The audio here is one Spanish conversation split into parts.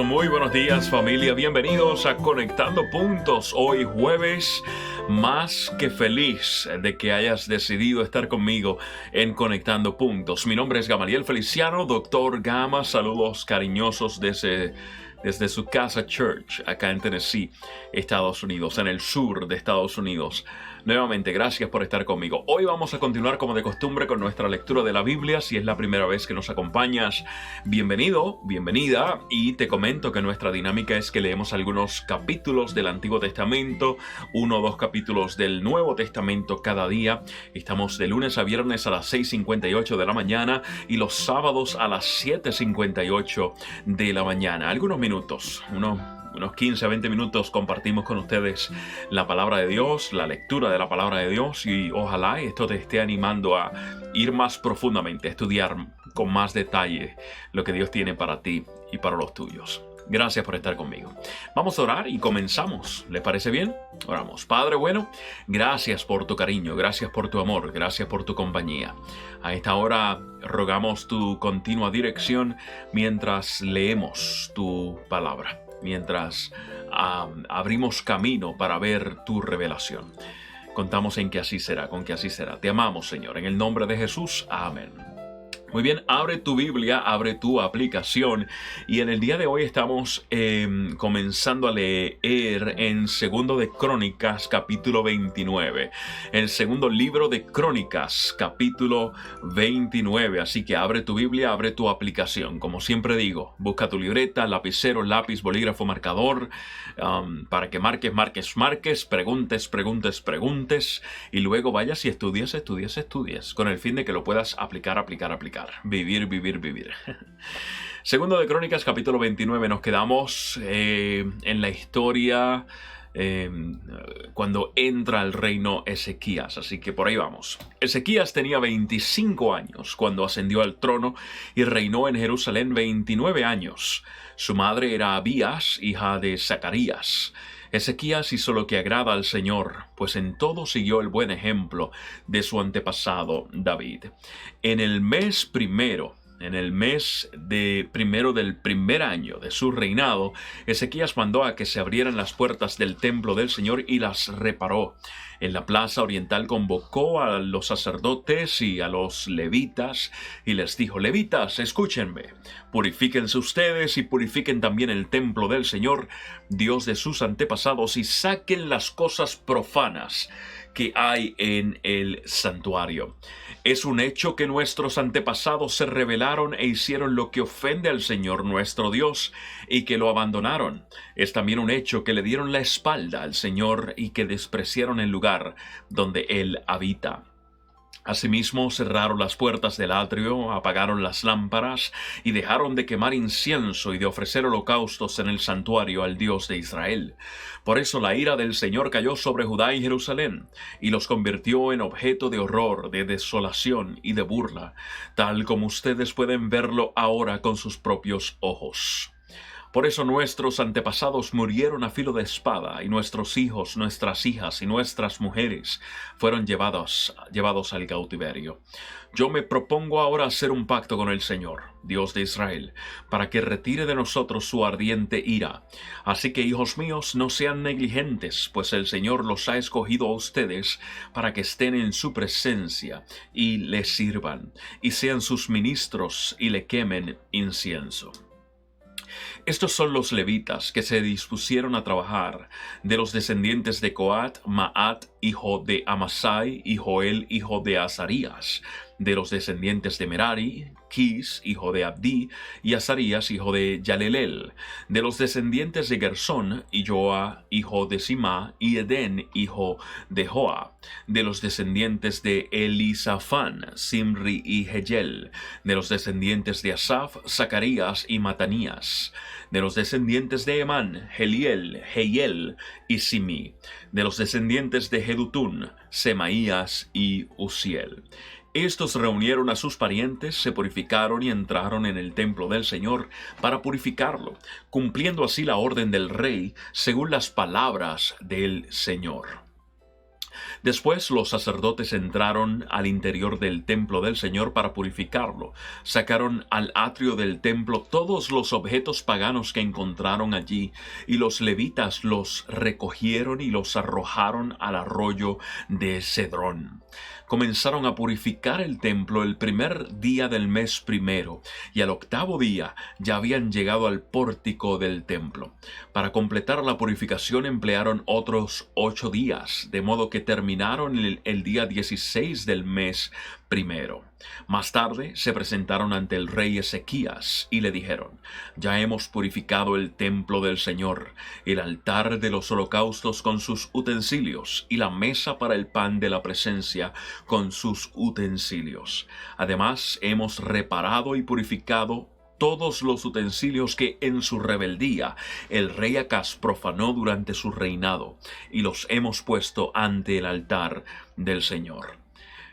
Muy buenos días, familia, bienvenidos a Conectando Puntos. Hoy jueves, más que feliz de que hayas decidido estar conmigo en Conectando Puntos. Mi nombre es Gamaliel Feliciano, Dr. Gama. Saludos cariñosos desde su casa Church, acá en Tennessee, Estados Unidos, en el sur de Estados Unidos. Nuevamente, gracias por estar conmigo. Hoy vamos a continuar como de costumbre con nuestra lectura de la Biblia. Si es la primera vez que nos acompañas, bienvenido, bienvenida. Y te comento que nuestra dinámica es que leemos algunos capítulos del Antiguo Testamento, 1 o 2 capítulos del Nuevo Testamento cada día. Estamos de lunes a viernes a las 6:58 de la mañana y los sábados a las 7:58 de la mañana. Algunos minutos, unos 15 a 20 minutos compartimos con ustedes la palabra de Dios, la lectura de la palabra de Dios, y ojalá esto te esté animando a ir más profundamente, a estudiar con más detalle lo que Dios tiene para ti y para los tuyos. Gracias por estar conmigo. Vamos a orar y comenzamos. ¿Les parece bien? Oramos. Padre bueno, gracias por tu cariño, gracias por tu amor, gracias por tu compañía. A esta hora rogamos tu continua dirección mientras leemos tu palabra, mientras abrimos camino para ver tu revelación. Contamos en que así será, con que así será. Te amamos, Señor, en el nombre de Jesús. Amén. Muy bien, abre tu Biblia, abre tu aplicación, y en el día de hoy estamos comenzando a leer en Segundo de Crónicas, capítulo 29. El segundo libro de Crónicas, capítulo 29. Así que abre tu Biblia, abre tu aplicación. Como siempre digo, busca tu libreta, lapicero, lápiz, bolígrafo, marcador, para que marques, preguntes, y luego vayas y estudies, con el fin de que lo puedas aplicar. Vivir. Segundo de Crónicas, capítulo 29. Nos quedamos en la historia cuando entra al reino Ezequías. Así que por ahí vamos. Ezequías tenía 25 años cuando ascendió al trono y reinó en Jerusalén 29 años. Su madre era Abías, hija de Zacarías. Ezequías hizo lo que agrada al Señor, pues en todo siguió el buen ejemplo de su antepasado David. En el mes primero del primer año de su reinado, Ezequías mandó a que se abrieran las puertas del templo del Señor y las reparó. En la plaza oriental convocó a los sacerdotes y a los levitas y les dijo: Levitas, escúchenme, purifíquense ustedes y purifiquen también el templo del Señor, Dios de sus antepasados, y saquen las cosas profanas que hay en el santuario. Es un hecho que nuestros antepasados se rebelaron e hicieron lo que ofende al Señor nuestro Dios y que lo abandonaron. Es también un hecho que le dieron la espalda al Señor y que despreciaron el lugar donde Él habita. Asimismo, cerraron las puertas del atrio, apagaron las lámparas y dejaron de quemar incienso y de ofrecer holocaustos en el santuario al Dios de Israel. Por eso la ira del Señor cayó sobre Judá y Jerusalén y los convirtió en objeto de horror, de desolación y de burla, tal como ustedes pueden verlo ahora con sus propios ojos. Por eso nuestros antepasados murieron a filo de espada, y nuestros hijos, nuestras hijas y nuestras mujeres fueron llevados al cautiverio. Yo me propongo ahora hacer un pacto con el Señor, Dios de Israel, para que retire de nosotros su ardiente ira. Así que, hijos míos, no sean negligentes, pues el Señor los ha escogido a ustedes para que estén en su presencia y le sirvan, y sean sus ministros y le quemen incienso. Estos son los levitas que se dispusieron a trabajar, de los descendientes de Coat: Maat, hijo de Amasai, y Joel, hijo de Azarías. De los descendientes de Merari: Quis, hijo de Abdi, y Azarías, hijo de Yalelel. De los descendientes de Gersón: Joa, hijo de Sima, y Edén, hijo de Joa. De los descendientes de Elisafán: Simri y Heyel. De los descendientes de Asaf: Zacarías y Matanías. De los descendientes de Emán, Heliel, Heiel y Simi. De los descendientes de Jedutún, Semaías y Uziel. Estos reunieron a sus parientes, se purificaron y entraron en el templo del Señor para purificarlo, cumpliendo así la orden del rey según las palabras del Señor. Después los sacerdotes entraron al interior del templo del Señor para purificarlo. Sacaron al atrio del templo todos los objetos paganos que encontraron allí, y los levitas los recogieron y los arrojaron al arroyo de Cedrón. Comenzaron a purificar el templo el primer día del mes primero, y al octavo día ya habían llegado al pórtico del templo. Para completar la purificación emplearon otros 8 días, de modo que terminaron el día 16 del mes primero. Más tarde se presentaron ante el rey Ezequías y le dijeron: ya hemos purificado el templo del Señor, el altar de los holocaustos con sus utensilios y la mesa para el pan de la presencia con sus utensilios. Además, hemos reparado y purificado todos los utensilios que en su rebeldía el rey Acaz profanó durante su reinado, y los hemos puesto ante el altar del Señor.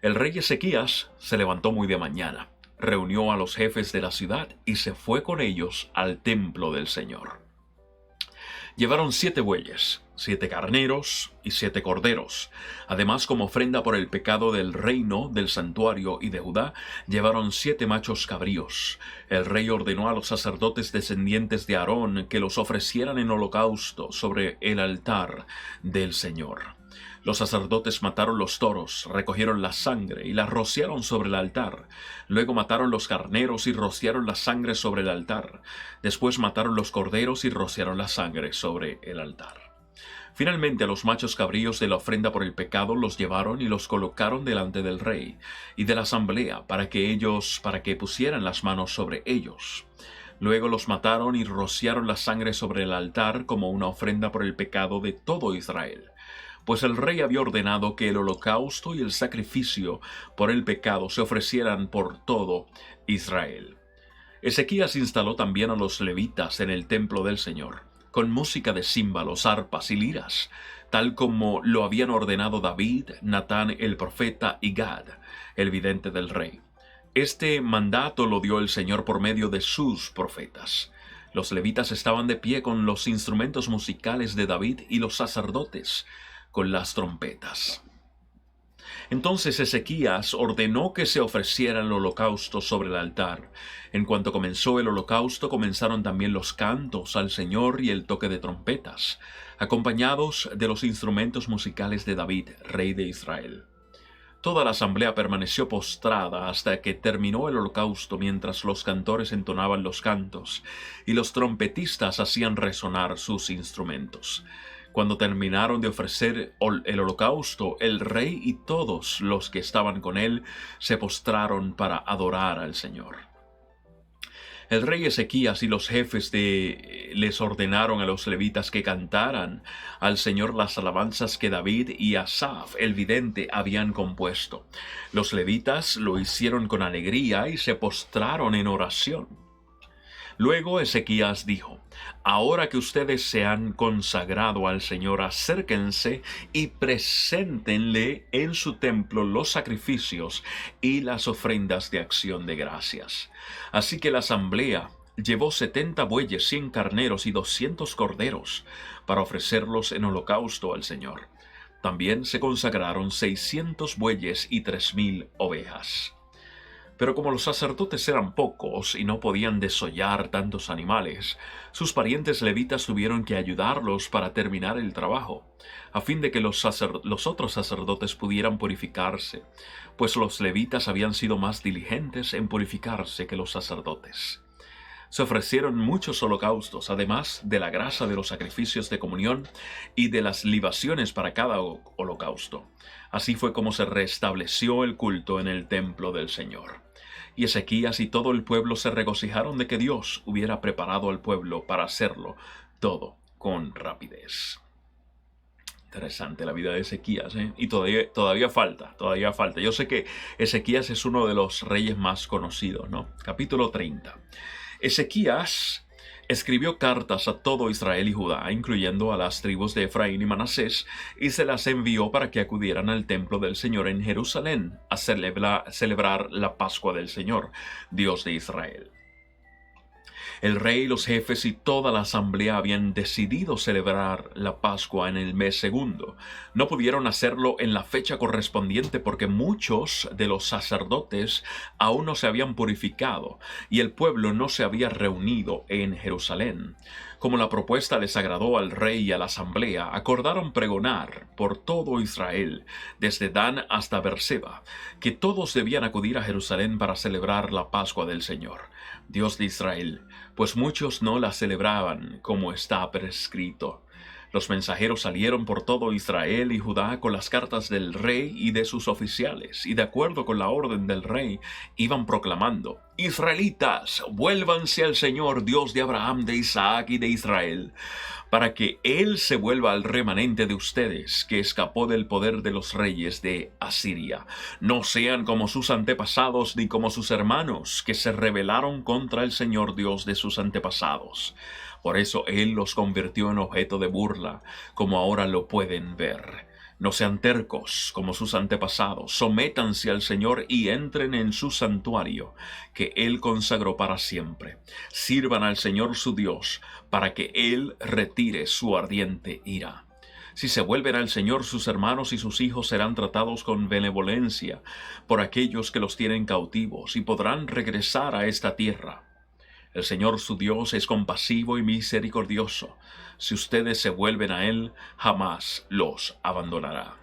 El rey Ezequías se levantó muy de mañana, reunió a los jefes de la ciudad y se fue con ellos al templo del Señor. Llevaron 7 bueyes, 7 carneros y 7 corderos. Además, como ofrenda por el pecado del reino, del santuario y de Judá, llevaron 7 machos cabríos. El rey ordenó a los sacerdotes descendientes de Aarón que los ofrecieran en holocausto sobre el altar del Señor. Los sacerdotes mataron los toros, recogieron la sangre y la rociaron sobre el altar. Luego mataron los carneros y rociaron la sangre sobre el altar. Después mataron los corderos y rociaron la sangre sobre el altar. Finalmente, a los machos cabríos de la ofrenda por el pecado los llevaron y los colocaron delante del rey y de la asamblea para que pusieran las manos sobre ellos. Luego los mataron y rociaron la sangre sobre el altar como una ofrenda por el pecado de todo Israel. Pues el rey había ordenado que el holocausto y el sacrificio por el pecado se ofrecieran por todo Israel. Ezequías instaló también a los levitas en el templo del Señor, con música de címbalos, arpas y liras, tal como lo habían ordenado David, Natán el profeta y Gad, el vidente del rey. Este mandato lo dio el Señor por medio de sus profetas. Los levitas estaban de pie con los instrumentos musicales de David y los sacerdotes con las trompetas. Entonces Ezequías ordenó que se ofreciera el holocausto sobre el altar. En cuanto comenzó el holocausto, comenzaron también los cantos al Señor y el toque de trompetas, acompañados de los instrumentos musicales de David, rey de Israel. Toda la asamblea permaneció postrada hasta que terminó el holocausto, mientras los cantores entonaban los cantos y los trompetistas hacían resonar sus instrumentos. Cuando terminaron de ofrecer el holocausto, el rey y todos los que estaban con él se postraron para adorar al Señor. El rey Ezequías y los jefes les ordenaron a los levitas que cantaran al Señor las alabanzas que David y Asaf, el vidente, habían compuesto. Los levitas lo hicieron con alegría y se postraron en oración. Luego Ezequías dijo: ahora que ustedes se han consagrado al Señor, acérquense y preséntenle en su templo los sacrificios y las ofrendas de acción de gracias. Así que la asamblea llevó 70 bueyes, 100 carneros y 200 corderos para ofrecerlos en holocausto al Señor. También se consagraron 600 bueyes y 3,000 ovejas. Pero como los sacerdotes eran pocos y no podían desollar tantos animales, sus parientes levitas tuvieron que ayudarlos para terminar el trabajo, a fin de que los otros sacerdotes pudieran purificarse, pues los levitas habían sido más diligentes en purificarse que los sacerdotes. Se ofrecieron muchos holocaustos, además de la grasa de los sacrificios de comunión y de las libaciones para cada holocausto. Así fue como se restableció el culto en el templo del Señor. Y Ezequías y todo el pueblo se regocijaron de que Dios hubiera preparado al pueblo para hacerlo todo con rapidez. Interesante la vida de Ezequías, ¿eh? Y todavía falta. Yo sé que Ezequías es uno de los reyes más conocidos, ¿no? Capítulo 30. Ezequías escribió cartas a todo Israel y Judá, incluyendo a las tribus de Efraín y Manasés, y se las envió para que acudieran al templo del Señor en Jerusalén a celebrar la Pascua del Señor, Dios de Israel. El rey, los jefes y toda la asamblea habían decidido celebrar la Pascua en el mes segundo. No pudieron hacerlo en la fecha correspondiente porque muchos de los sacerdotes aún no se habían purificado y el pueblo no se había reunido en Jerusalén. Como la propuesta les agradó al rey y a la asamblea, acordaron pregonar por todo Israel, desde Dan hasta Berseba, que todos debían acudir a Jerusalén para celebrar la Pascua del Señor, Dios de Israel, pues muchos no la celebraban como está prescrito. Los mensajeros salieron por todo Israel y Judá con las cartas del rey y de sus oficiales, y de acuerdo con la orden del rey, iban proclamando: Israelitas, vuélvanse al Señor, Dios de Abraham, de Isaac y de Israel, para que Él se vuelva al remanente de ustedes, que escapó del poder de los reyes de Asiria. No sean como sus antepasados, ni como sus hermanos, que se rebelaron contra el Señor Dios de sus antepasados. Por eso Él los convirtió en objeto de burla, como ahora lo pueden ver. No sean tercos como sus antepasados, sométanse al Señor y entren en su santuario, que Él consagró para siempre. Sirvan al Señor su Dios, para que Él retire su ardiente ira. Si se vuelven al Señor, sus hermanos y sus hijos serán tratados con benevolencia por aquellos que los tienen cautivos y podrán regresar a esta tierra. El Señor su Dios es compasivo y misericordioso. Si ustedes se vuelven a Él, jamás los abandonará.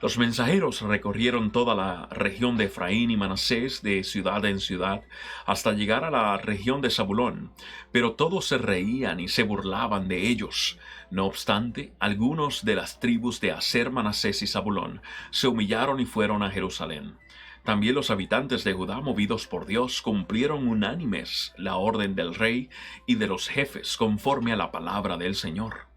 Los mensajeros recorrieron toda la región de Efraín y Manasés, de ciudad en ciudad, hasta llegar a la región de Zabulón, pero todos se reían y se burlaban de ellos. No obstante, algunos de las tribus de Aser, Manasés y Zabulón se humillaron y fueron a Jerusalén. También los habitantes de Judá, movidos por Dios, cumplieron unánimes la orden del rey y de los jefes, conforme a la palabra del Señor.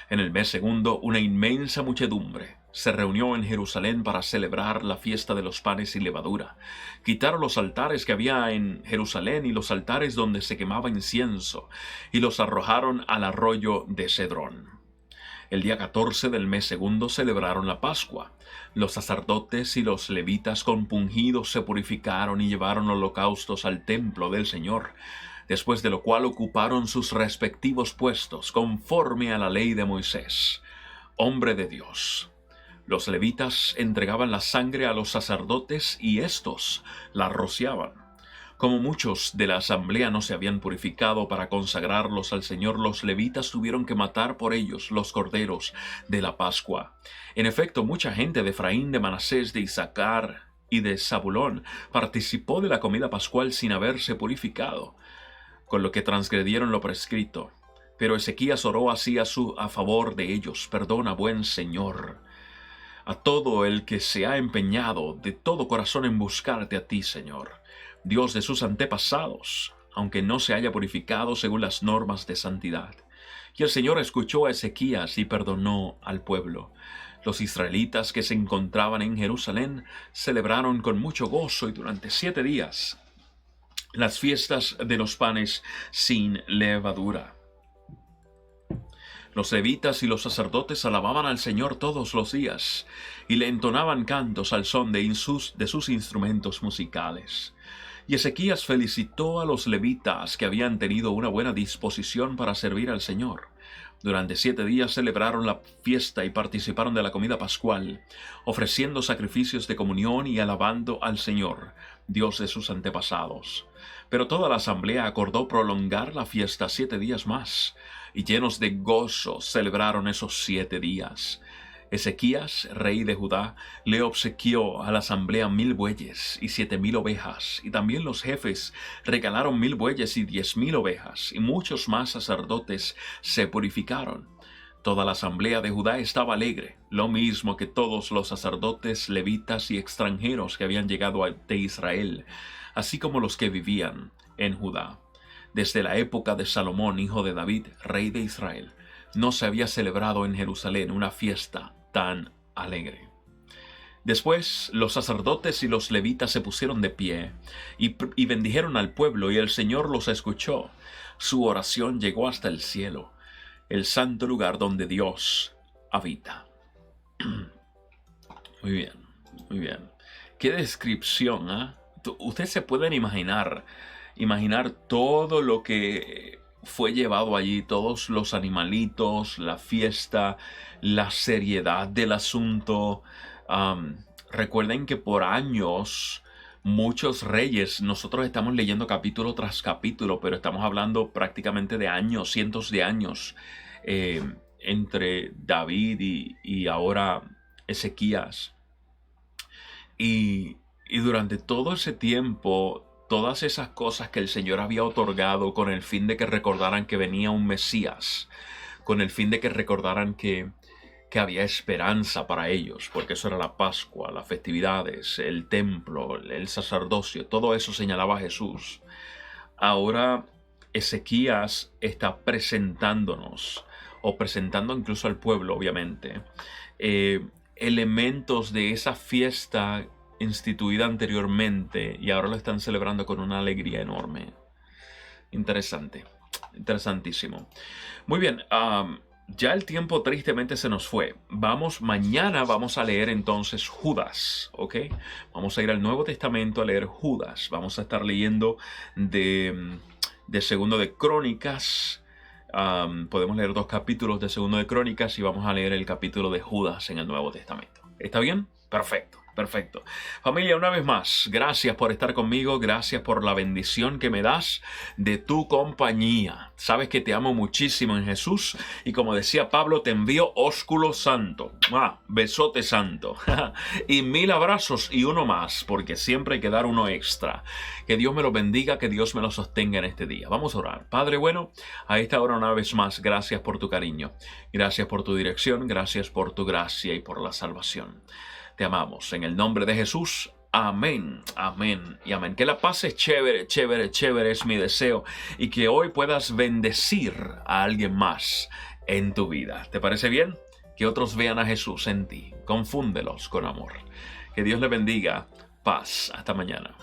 En el mes segundo, una inmensa muchedumbre se reunió en Jerusalén para celebrar la fiesta de los panes sin levadura. Quitaron los altares que había en Jerusalén y los altares donde se quemaba incienso, y los arrojaron al arroyo de Cedrón. El día 14 del mes segundo celebraron la Pascua. Los sacerdotes y los levitas compungidos se purificaron y llevaron holocaustos al templo del Señor, después de lo cual ocuparon sus respectivos puestos conforme a la ley de Moisés, hombre de Dios. Los levitas entregaban la sangre a los sacerdotes y éstos la rociaban. Como muchos de la asamblea no se habían purificado para consagrarlos al Señor, los levitas tuvieron que matar por ellos los corderos de la Pascua. En efecto, mucha gente de Efraín, de Manasés, de Isaacar y de Zabulón participó de la comida pascual sin haberse purificado, con lo que transgredieron lo prescrito. Pero Ezequías oró así a favor de ellos: perdona, buen Señor, a todo el que se ha empeñado de todo corazón en buscarte a ti, Señor, Dios de sus antepasados, aunque no se haya purificado según las normas de santidad. Y el Señor escuchó a Ezequías y perdonó al pueblo. Los israelitas que se encontraban en Jerusalén celebraron con mucho gozo y durante 7 días las fiestas de los panes sin levadura. Los levitas y los sacerdotes alababan al Señor todos los días y le entonaban cantos al son de sus instrumentos musicales. Y Ezequías felicitó a los levitas que habían tenido una buena disposición para servir al Señor. Durante 7 días celebraron la fiesta y participaron de la comida pascual, ofreciendo sacrificios de comunión y alabando al Señor, Dios de sus antepasados. Pero toda la asamblea acordó prolongar la fiesta 7 días más, y llenos de gozo celebraron esos 7 días. Ezequías, rey de Judá, le obsequió a la asamblea 1000 bueyes y 7000 ovejas, y también los jefes regalaron 1000 bueyes y 10,000 ovejas, y muchos más sacerdotes se purificaron. Toda la asamblea de Judá estaba alegre, lo mismo que todos los sacerdotes, levitas y extranjeros que habían llegado de Israel, así como los que vivían en Judá. Desde la época de Salomón, hijo de David, rey de Israel, no se había celebrado en Jerusalén una fiesta tan alegre. Después los sacerdotes y los levitas se pusieron de pie y bendijeron al pueblo, y el Señor los escuchó. Su oración llegó hasta el cielo, el santo lugar donde Dios habita. Muy bien, muy bien. Qué descripción, ¿eh? Ustedes se pueden imaginar todo lo que fue llevado allí, todos los animalitos, la fiesta, la seriedad del asunto. Recuerden que por años muchos reyes, nosotros estamos leyendo capítulo tras capítulo, pero estamos hablando prácticamente de años, cientos de años, entre David y ahora Ezequías. Y durante todo ese tiempo, todas esas cosas que el Señor había otorgado con el fin de que recordaran que venía un Mesías, con el fin de que recordaran que había esperanza para ellos, porque eso era la Pascua, las festividades, el templo, el sacerdocio, todo eso señalaba a Jesús. Ahora Ezequías está presentándonos, o presentando incluso al pueblo, obviamente, elementos de esa fiesta instituida anteriormente, y ahora lo están celebrando con una alegría enorme. Interesante, interesantísimo. Muy bien, ya el tiempo tristemente se nos fue. Mañana vamos a leer entonces Judas, ¿ok? Vamos a ir al Nuevo Testamento a leer Judas. Vamos a estar leyendo de Segundo de Crónicas. Podemos leer 2 capítulos de Segundo de Crónicas y vamos a leer el capítulo de Judas en el Nuevo Testamento. ¿Está bien? Perfecto. Perfecto. Familia, una vez más, gracias por estar conmigo, gracias por la bendición que me das de tu compañía. Sabes que te amo muchísimo en Jesús y como decía Pablo, te envío ósculo santo, besote santo y 1000 abrazos y uno más, porque siempre hay que dar uno extra. Que Dios me lo bendiga, que Dios me lo sostenga en este día. Vamos a orar. Padre bueno, a esta hora una vez más, gracias por tu cariño, gracias por tu dirección, gracias por tu gracia y por la salvación. Te amamos. En el nombre de Jesús. Amén, amén y amén. Que la pases chévere, chévere, chévere es mi deseo. Y que hoy puedas bendecir a alguien más en tu vida. ¿Te parece bien? Que otros vean a Jesús en ti. Confúndelos con amor. Que Dios le bendiga. Paz. Hasta mañana.